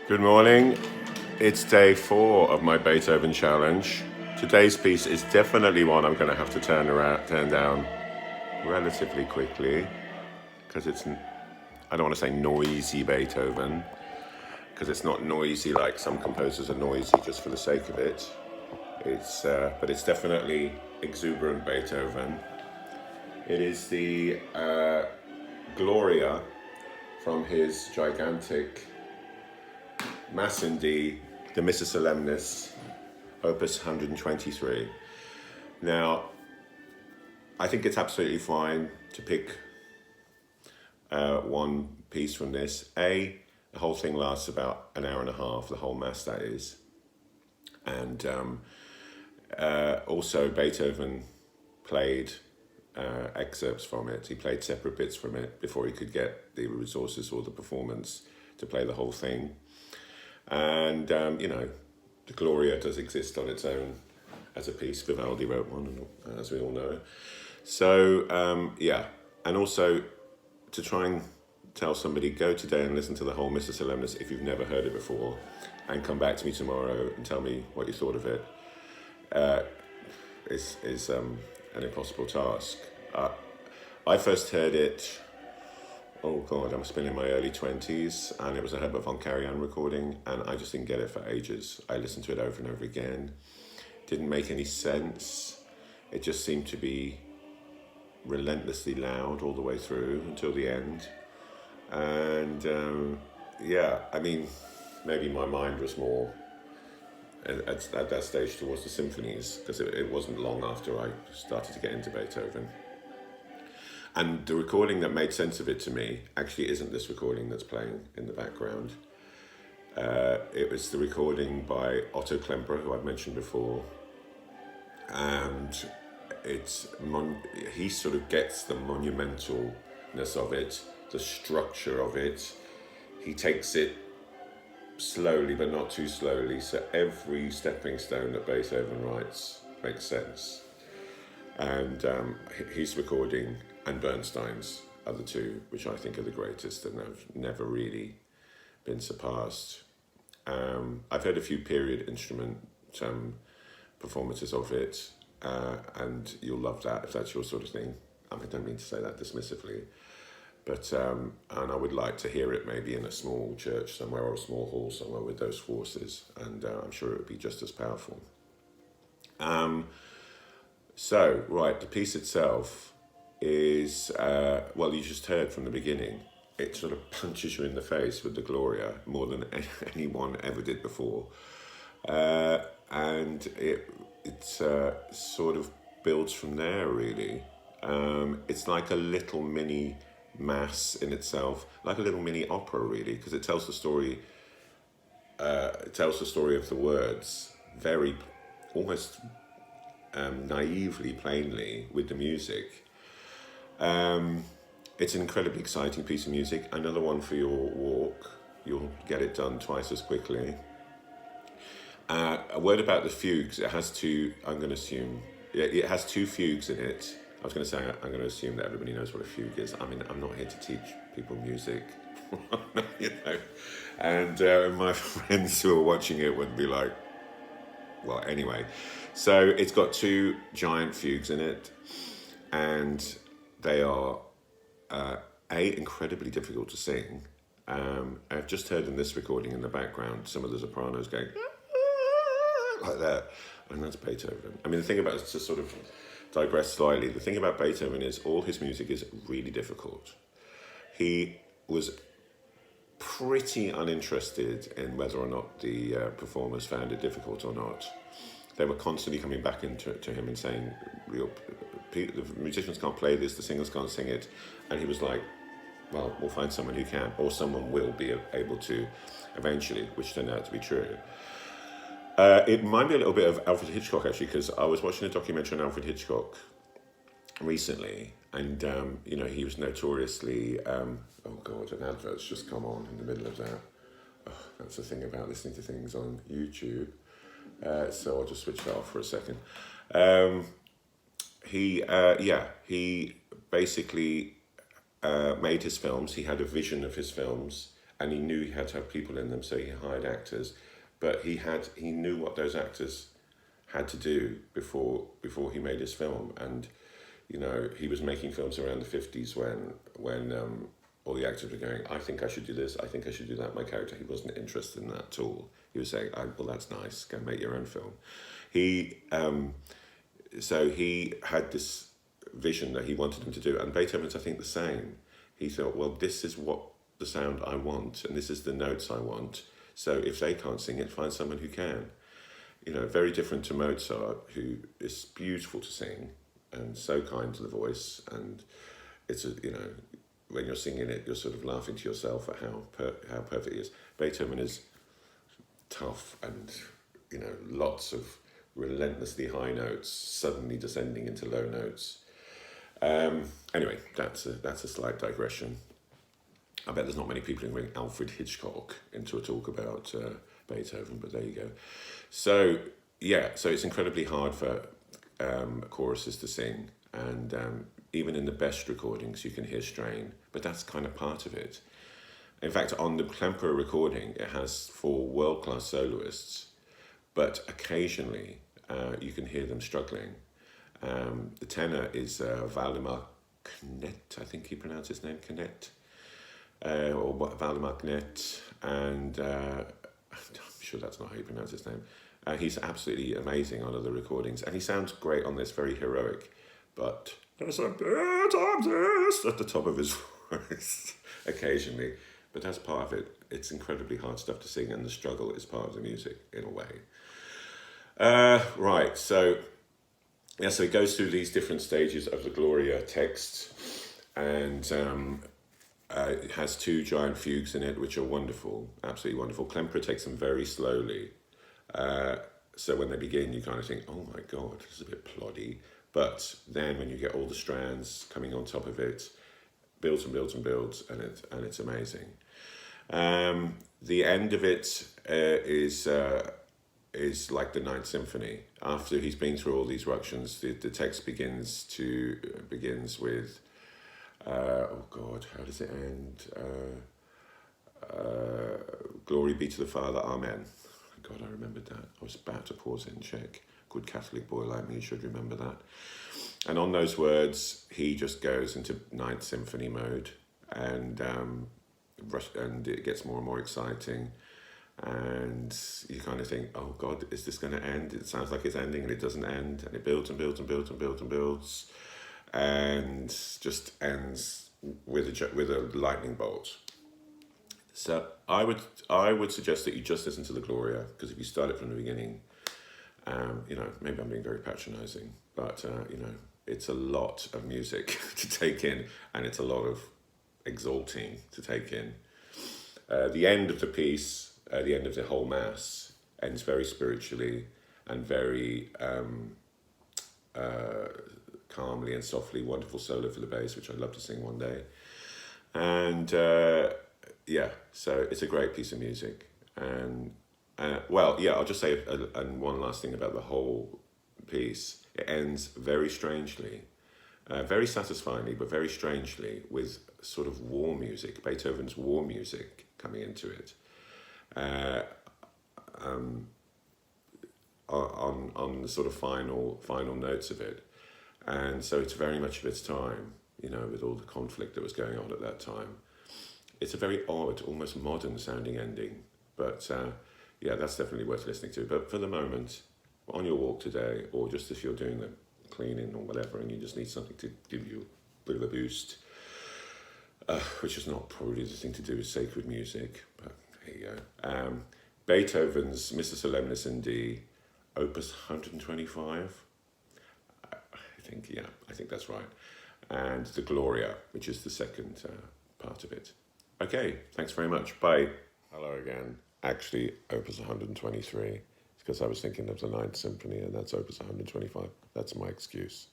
Good morning. It's day 4 of my Beethoven challenge. Today's piece is definitely one I'm going to have to turn down relatively quickly because I don't want to say noisy Beethoven because it's not noisy like some composers are noisy just for the sake of it. But it's definitely exuberant Beethoven. It is the Gloria from his gigantic Mass in D, the Missa Solemnis, Opus 123. Now, I think it's absolutely fine to pick one piece from this. The whole thing lasts about an hour and a half, the whole Mass that is. And also Beethoven played excerpts from it. He played separate bits from it before he could get the resources or the performance to play the whole thing. And, the Gloria does exist on its own as a piece. Vivaldi wrote one, as we all know. So, and also to try and tell somebody, go today and listen to the whole Missa Solemnis if you've never heard it before, and come back to me tomorrow and tell me what you thought of it, is an impossible task. I first heard it, oh God, I must have been in my early 20s, and it was a Herbert von Karajan recording, and I just didn't get it for ages. I listened to it over and over again. Didn't make any sense. It just seemed to be relentlessly loud all the way through until the end. And maybe my mind was more at that stage towards the symphonies, because it wasn't long after I started to get into Beethoven. And the recording that made sense of it to me actually isn't this recording that's playing in the background. It was the recording by Otto Klemperer, who I've mentioned before. And he sort of gets the monumentalness of it, the structure of it. He takes it slowly, but not too slowly. So every stepping stone that Beethoven writes makes sense. And his recording and Bernstein's are the two which I think are the greatest and have never really been surpassed. I've heard a few period instrument performances of it, and you'll love that if that's your sort of thing. I don't mean to say that dismissively, but and I would like to hear it maybe in a small church somewhere or a small hall somewhere with those forces, and I'm sure it would be just as powerful. The piece itself is, you just heard from the beginning, it sort of punches you in the face with the Gloria more than anyone ever did before. And it sort of builds from there, really. It's like a little mini mass in itself, like a little mini opera, really, because it tells the story. It tells the story of the words very, almost naively, plainly with the music. It's an incredibly exciting piece of music. Another one for your walk. You'll get it done twice as quickly. A word about the fugues. It has two, I'm going to assume, it has two fugues in it. I was going to say, I'm going to assume that everybody knows what a fugue is. I mean, I'm not here to teach people music, And my friends who are watching it would be like, well, anyway. So it's got two giant fugues in it, and they are, incredibly difficult to sing. I've just heard in this recording in the background some of the sopranos going like that, and that's Beethoven. I mean, the thing about it, to sort of digress slightly, the thing about Beethoven is all his music is really difficult. He was pretty uninterested in whether or not the performers found it difficult or not. They were constantly coming back into him and saying, the musicians can't play this, the singers can't sing it. And he was like, well, we'll find someone who can, or someone will be able to eventually, which turned out to be true. It reminded me a little bit of Alfred Hitchcock, actually, because I was watching a documentary on Alfred Hitchcock recently, and, he was notoriously, an advert's just come on in the middle of that. Oh, that's the thing about listening to things on YouTube. So I'll just switch that off for a second. He basically made his films. He had a vision of his films, and he knew he had to have people in them, so he hired actors. But he knew what those actors had to do before he made his film, and he was making films around the 50s when all the actors were going, I think I should do this, I think I should do that. My character, he wasn't interested in that at all. He was saying, well, that's nice, go make your own film. So he had this vision that he wanted him to do, and Beethoven's, I think, the same. He thought, well, this is what the sound I want, and this is the notes I want. So if they can't sing it, find someone who can. Very different to Mozart, who is beautiful to sing and so kind to the voice, and it's when you're singing it, you're sort of laughing to yourself at how perfect it is. Beethoven is tough and lots of relentlessly high notes suddenly descending into low notes. Anyway, that's a slight digression. I bet there's not many people who bring Alfred Hitchcock into a talk about Beethoven, but there you go. So it's incredibly hard for choruses to sing, and even in the best recordings you can hear strain, but that's kind of part of it. In fact, on the Klemperer recording, it has 4 world-class soloists, but occasionally you can hear them struggling. The tenor is Valdemar Knet, I think he pronounced his name, Knet, or Valdemar Knet, and I'm sure that's not how you pronounce his name. He's absolutely amazing on other recordings, and he sounds great on this, very heroic, but there's a bit of this at the top of his voice occasionally, but that's part of it. It's incredibly hard stuff to sing, and the struggle is part of the music in a way. Right, so it goes through these different stages of the Gloria text, and it has 2 giant fugues in it, which are wonderful, absolutely wonderful. Klemperer takes them very slowly. So when they begin, you kind of think, oh my God, this is a bit ploddy. But then when you get all the strands coming on top of it, builds and builds and builds, and it's amazing. The end of it is like the Ninth Symphony. After he's been through all these ructions, the text begins with, oh God, how does it end? Glory be to the Father, Amen. God, I remembered that. I was about to pause it and check. Good Catholic boy like me should remember that. And on those words, he just goes into Ninth Symphony mode, and it gets more and more exciting. And you kind of think, oh God, is this going to end? It sounds like it's ending, and it doesn't end, and it builds and builds and builds and builds and builds, and just ends with a lightning bolt. So I would suggest that you just listen to the Gloria, because if you start it from the beginning, maybe I'm being very patronising, but it's a lot of music to take in, and it's a lot of exalting to take in. The end of the piece, the end of the whole mass, ends very spiritually and very calmly and softly. Wonderful solo for the bass, which I'd love to sing one day. And so it's a great piece of music. And I'll just say one last thing about the whole piece. It ends very strangely, very satisfyingly, but very strangely, with sort of war music, Beethoven's war music coming into it, on the sort of final notes of it. And so it's very much of its time, with all the conflict that was going on at that time. It's a very odd, almost modern sounding ending, but that's definitely worth listening to. But for the moment, on your walk today, or just if you're doing the cleaning or whatever, and you just need something to give you a bit of a boost, which is not probably the thing to do with sacred music, but there you go. Beethoven's Missa Solemnis in D, Opus 125. I think that's right. And the Gloria, which is the second part of it. Okay, thanks very much. Bye. Hello again. Actually, Opus 123. It's because I was thinking of the Ninth Symphony, and that's Opus 125. That's my excuse.